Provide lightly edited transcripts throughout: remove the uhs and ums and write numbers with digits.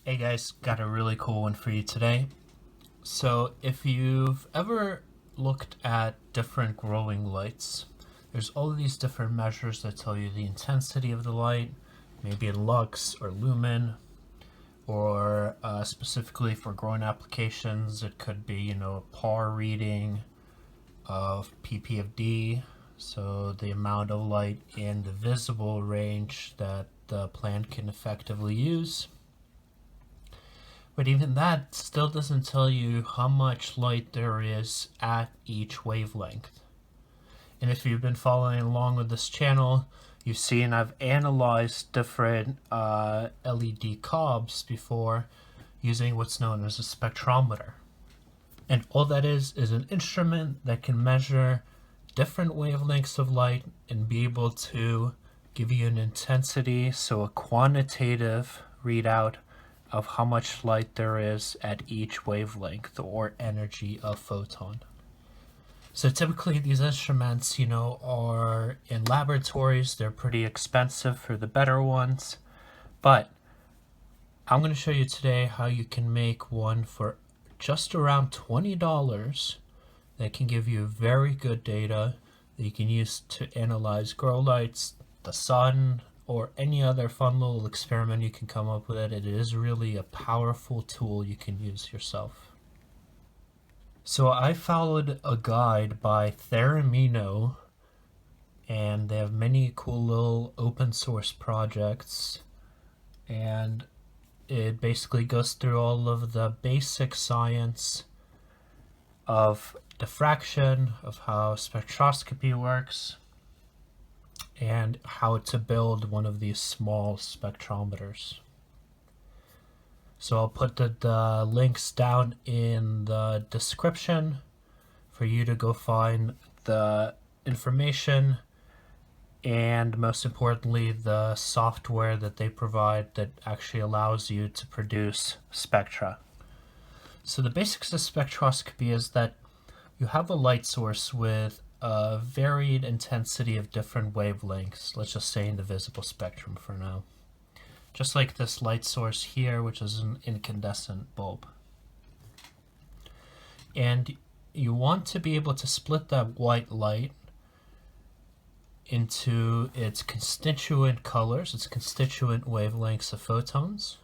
Hey guys, got a really cool one for you today. So if you've ever looked at different growing lights, there's all of these different measures that tell you the intensity of the light, maybe in lux or lumen, or specifically for growing applications, it could be, a PAR reading of ppfd, so the amount of light in the visible range that the plant can effectively use. But even that still doesn't tell you how much light there is at each wavelength. And if you've been following along with this channel, you've seen I've analyzed different LED cobs before using what's known as a spectrometer. And all that is an instrument that can measure different wavelengths of light and be able to give you an intensity, so a quantitative readout of how much light there is at each wavelength or energy of photon. So typically these instruments, are in laboratories. They're pretty expensive for the better ones, but I'm going to show you today how you can make one for just around $20 that can give you very good data that you can use to analyze grow lights, the sun, or any other fun little experiment you can come up with. It is really a powerful tool you can use yourself. So I followed a guide by Theremino, and they have many cool little open source projects, and it basically goes through all of the basic science of diffraction, of how spectroscopy works, and how to build one of these small spectrometers. So I'll put the links down in the description for you to go find the information, and most importantly the software that they provide that actually allows you to produce spectra. So the basics of spectroscopy is that you have a light source with a varied intensity of different wavelengths, let's just say in the visible spectrum for now. Just like this light source here, which is an incandescent bulb. And you want to be able to split that white light into its constituent colors, its constituent wavelengths of photons,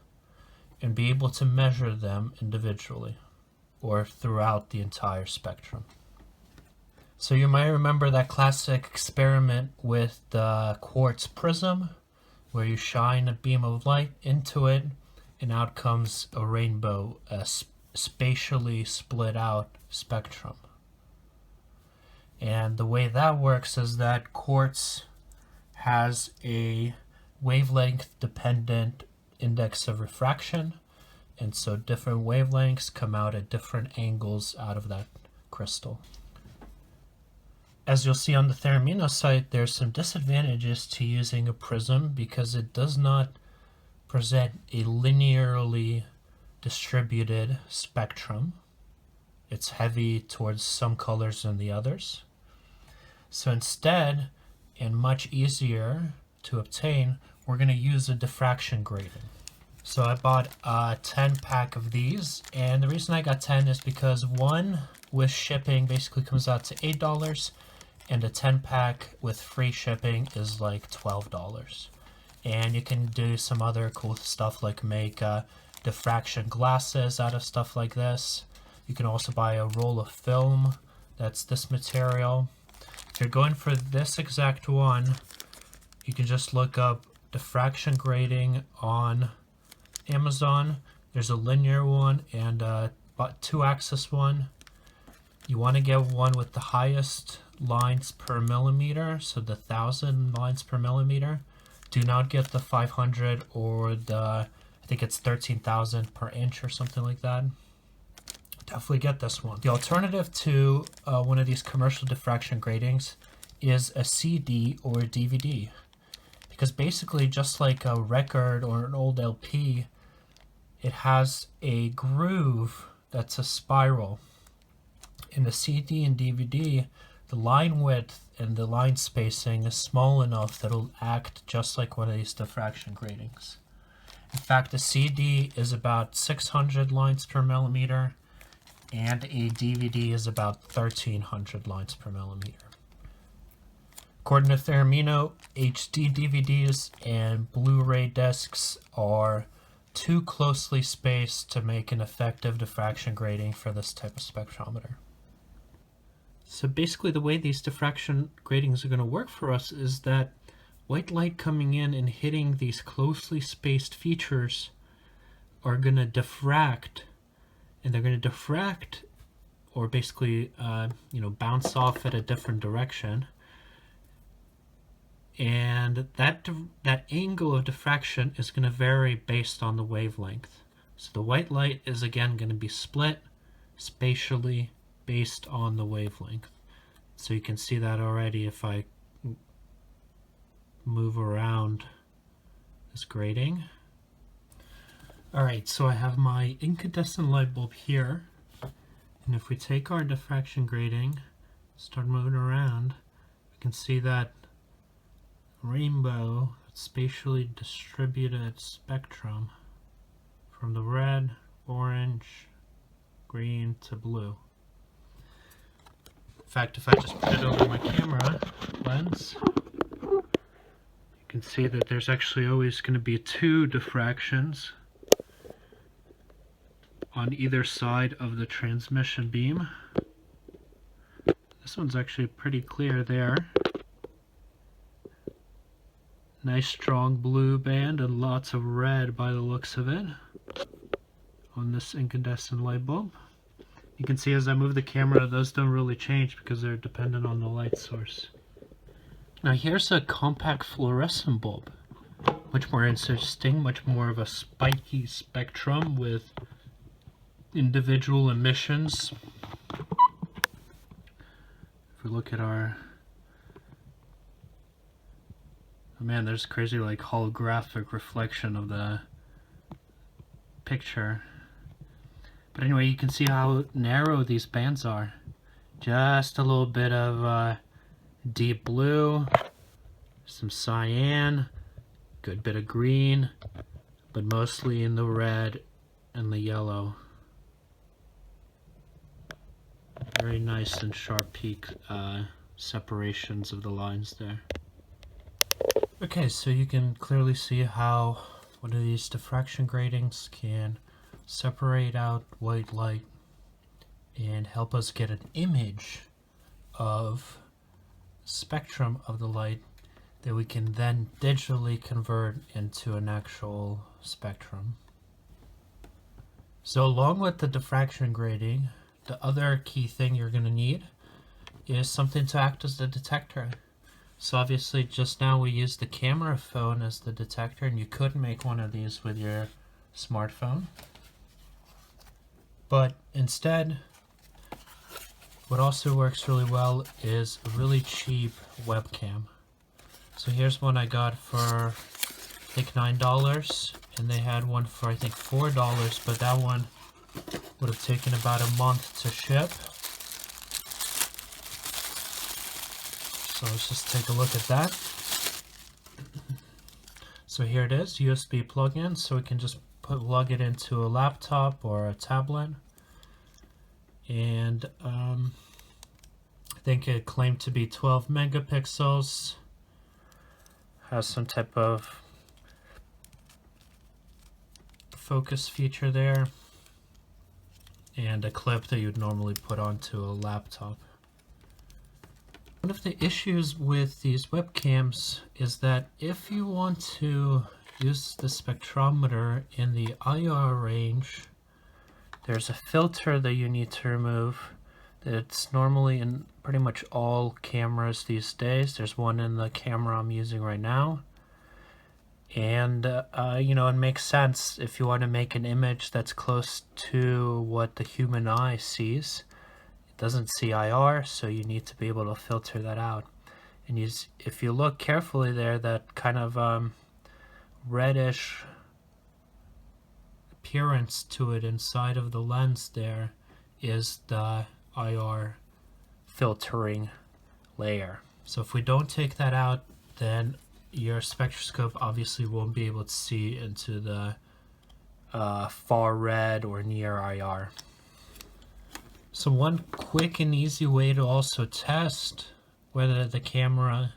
and be able to measure them individually or throughout the entire spectrum. So you might remember that classic experiment with the quartz prism, where you shine a beam of light into it and out comes a rainbow, a spatially split out spectrum. And the way that works is that quartz has a wavelength dependent index of refraction, and so different wavelengths come out at different angles out of that crystal. As you'll see on the Theremino site, there's some disadvantages to using a prism because it does not present a linearly distributed spectrum. It's heavy towards some colors than the others. So instead, and much easier to obtain, we're going to use a diffraction grating. So I bought a 10 pack of these, and the reason I got 10 is because one with shipping basically comes out to $8, and a 10 pack with free shipping is like $12. And you can do some other cool stuff like make diffraction glasses out of stuff like this. You can also buy a roll of film that's this material. If you're going for this exact one, you can just look up diffraction grating on Amazon. There's a linear one and a 2-axis one. You want to get one with the highest lines per millimeter, so the 1,000 lines per millimeter. Do not get the 500 or the, I think it's 13,000 per inch or something like that. Definitely get this one. The alternative to one of these commercial diffraction gratings is a CD or a DVD, because basically just like a record or an old LP, it has a groove that's a spiral. In the CD and DVD, the line width and the line spacing is small enough that it'll act just like one of these diffraction gratings. In fact, a CD is about 600 lines per millimeter, and a DVD is about 1300 lines per millimeter. According to Theremino, HD DVDs and Blu-ray discs are too closely spaced to make an effective diffraction grating for this type of spectrometer. So basically the way these diffraction gratings are going to work for us is that white light coming in and hitting these closely spaced features are going to diffract, and they're going to diffract or basically bounce off at a different direction. And that angle of diffraction is going to vary based on the wavelength. So the white light is again going to be split spatially based on the wavelength. So you can see that already if I move around this grating. Alright, so I have my incandescent light bulb here, and if we take our diffraction grating, start moving around, we can see that rainbow spatially distributed spectrum from the red, orange, green to blue. In fact, if I just put it over my camera lens, you can see that there's actually always going to be two diffractions on either side of the transmission beam. This one's actually pretty clear there. Nice strong blue band and lots of red by the looks of it on this incandescent light bulb. You can see as I move the camera, those don't really change because they're dependent on the light source. Now here's a compact fluorescent bulb. Much more interesting, much more of a spiky spectrum with individual emissions. If we look at our... Oh man, there's crazy like holographic reflection of the picture. But anyway, you can see how narrow these bands are. Just a little bit of deep blue, some cyan, good bit of green, but mostly in the red and the yellow. Very nice and sharp peak separations of the lines there. Okay, so you can clearly see how one of these diffraction gratings can separate out white light and help us get an image of spectrum of the light that we can then digitally convert into an actual spectrum. So along with the diffraction grating, the other key thing you're going to need is something to act as the detector. So obviously just now we used the camera phone as the detector, and you could make one of these with your smartphone. But instead, what also works really well is a really cheap webcam. So here's one I got for I think $9, and they had one for I think $4, but that one would have taken about a month to ship. So let's just take a look at that. So here it is, USB plug-in, so we can just plug it into a laptop or a tablet. And I think it claimed to be 12 megapixels. Has some type of focus feature there, and a clip that you'd normally put onto a laptop. One of the issues with these webcams is that if you want to use the spectrometer in the IR range, there's a filter that you need to remove that's normally in pretty much all cameras these days. There's one in the camera I'm using right now. And, it makes sense if you want to make an image that's close to what the human eye sees. It doesn't see IR, so you need to be able to filter that out. And if you look carefully there, that kind of reddish appearance to it inside of the lens there is the IR filtering layer. So if we don't take that out, then your spectroscope obviously won't be able to see into the far red or near IR. So one quick and easy way to also test whether the camera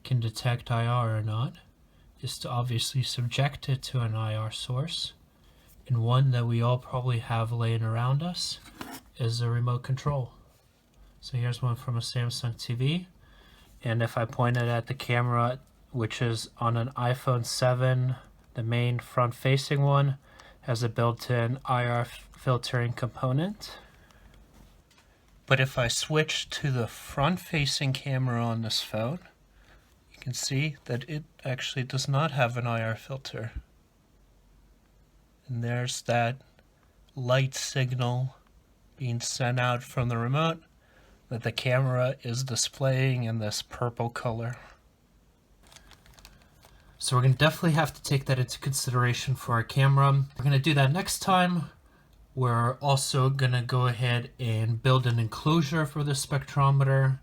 can detect IR or not is to obviously subject it to an IR source. And one that we all probably have laying around us is a remote control. So here's one from a Samsung TV. And if I point it at the camera, which is on an iPhone 7, the main front-facing one has a built-in IR filtering component. But if I switch to the front-facing camera on this phone, you can see that it actually does not have an IR filter. And there's that light signal being sent out from the remote that the camera is displaying in this purple color. So we're going to definitely have to take that into consideration for our camera. We're going to do that next time. We're also going to go ahead and build an enclosure for the spectrometer,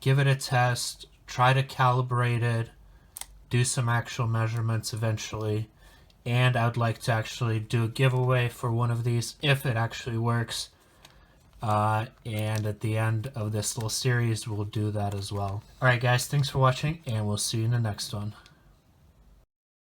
give it a test, try to calibrate it, do some actual measurements eventually, and I'd like to actually do a giveaway for one of these if it actually works. And at the end of this little series, we'll do that as well. Alright guys, thanks for watching, and we'll see you in the next one.